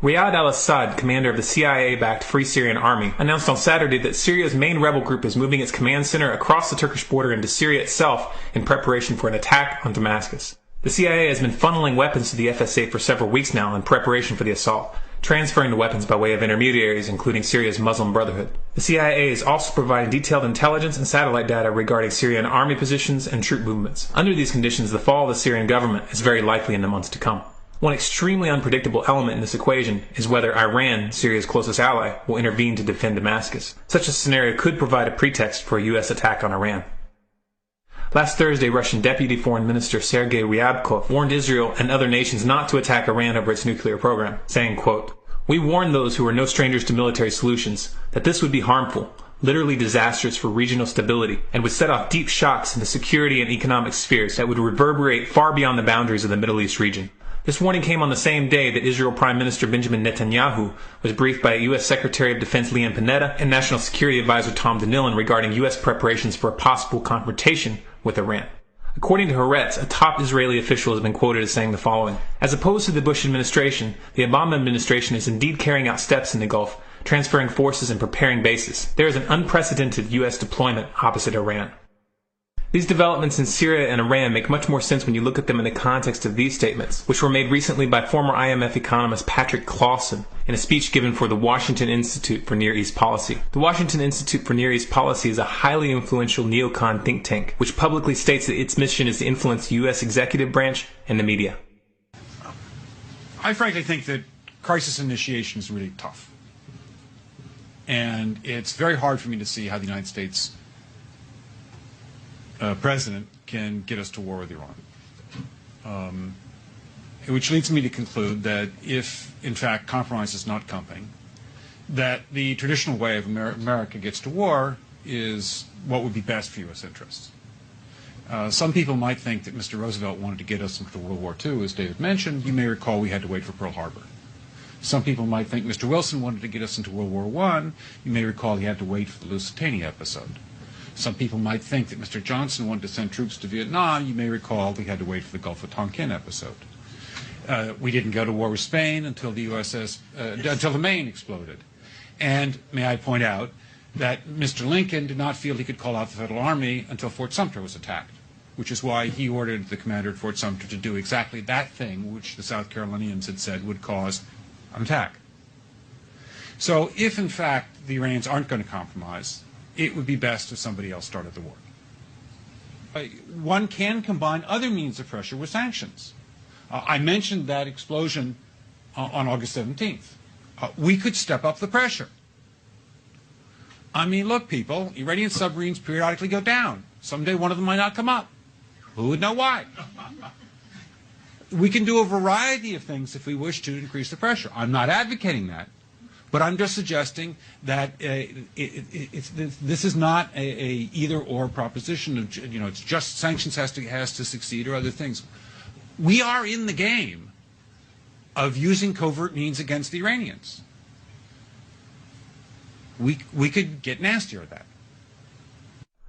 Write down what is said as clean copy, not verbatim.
Riyad al-Assad, commander of the CIA-backed Free Syrian Army, announced on Saturday that Syria's main rebel group is moving its command center across the Turkish border into Syria itself in preparation for an attack on Damascus. The CIA has been funneling weapons to the FSA for several weeks now in preparation for the assault, transferring the weapons by way of intermediaries, including Syria's Muslim Brotherhood. The CIA is also providing detailed intelligence and satellite data regarding Syrian army positions and troop movements. Under these conditions, the fall of the Syrian government is very likely in the months to come. One extremely unpredictable element in this equation is whether Iran, Syria's closest ally, will intervene to defend Damascus. Such a scenario could provide a pretext for a U.S. attack on Iran. Last Thursday, Russian Deputy Foreign Minister Sergei Ryabkov warned Israel and other nations not to attack Iran over its nuclear program, saying, quote, "We warn those who are no strangers to military solutions that this would be harmful, literally disastrous for regional stability, and would set off deep shocks in the security and economic spheres that would reverberate far beyond the boundaries of the Middle East region." This warning came on the same day that Israel Prime Minister Benjamin Netanyahu was briefed by U.S. Secretary of Defense Leon Panetta and National Security Advisor Tom DeNillen regarding U.S. preparations for a possible confrontation with Iran. According to Haaretz, a top Israeli official has been quoted as saying the following: "As opposed to the Bush administration, the Obama administration is indeed carrying out steps in the Gulf, transferring forces and preparing bases. There is an unprecedented U.S. deployment opposite Iran." These developments in Syria and Iran make much more sense when you look at them in the context of these statements, which were made recently by former IMF economist Patrick Clausen in a speech given for the Washington Institute for Near East Policy. The Washington Institute for Near East Policy is a highly influential neocon think tank, which publicly states that its mission is to influence the U.S. executive branch and the media. I frankly think that crisis initiation is really tough. And it's very hard for me to see how the United States president can get us to war with Iran. Which leads me to conclude that if, in fact, compromise is not coming, that the traditional way of America gets to war is what would be best for U.S. interests. Some people might think that Mr. Roosevelt wanted to get us into World War II, as David mentioned. You may recall we had to wait for Pearl Harbor. Some people might think Mr. Wilson wanted to get us into World War I. You may recall he had to wait for the Lusitania episode. Some people might think that Mr. Johnson wanted to send troops to Vietnam. You may recall we had to wait for the Gulf of Tonkin episode. We didn't go to war with Spain until the until the Maine exploded. And may I point out that Mr. Lincoln did not feel he could call out the Federal Army until Fort Sumter was attacked, which is why he ordered the commander at Fort Sumter to do exactly that thing which the South Carolinians had said would cause an attack. So if, in fact, the Iranians aren't going to compromise, it would be best if somebody else started the war. One can combine other means of pressure with sanctions. I mentioned that explosion on August 17th. We could step up the pressure. I mean, look, people, Iranian submarines periodically go down. Someday one of them might not come up. Who would know why? We can do a variety of things if we wish to increase the pressure. I'm not advocating that. But I'm just suggesting that this is not a either-or proposition. Of, it's just sanctions has to succeed or other things. We are in the game of using covert means against the Iranians. We could get nastier at that.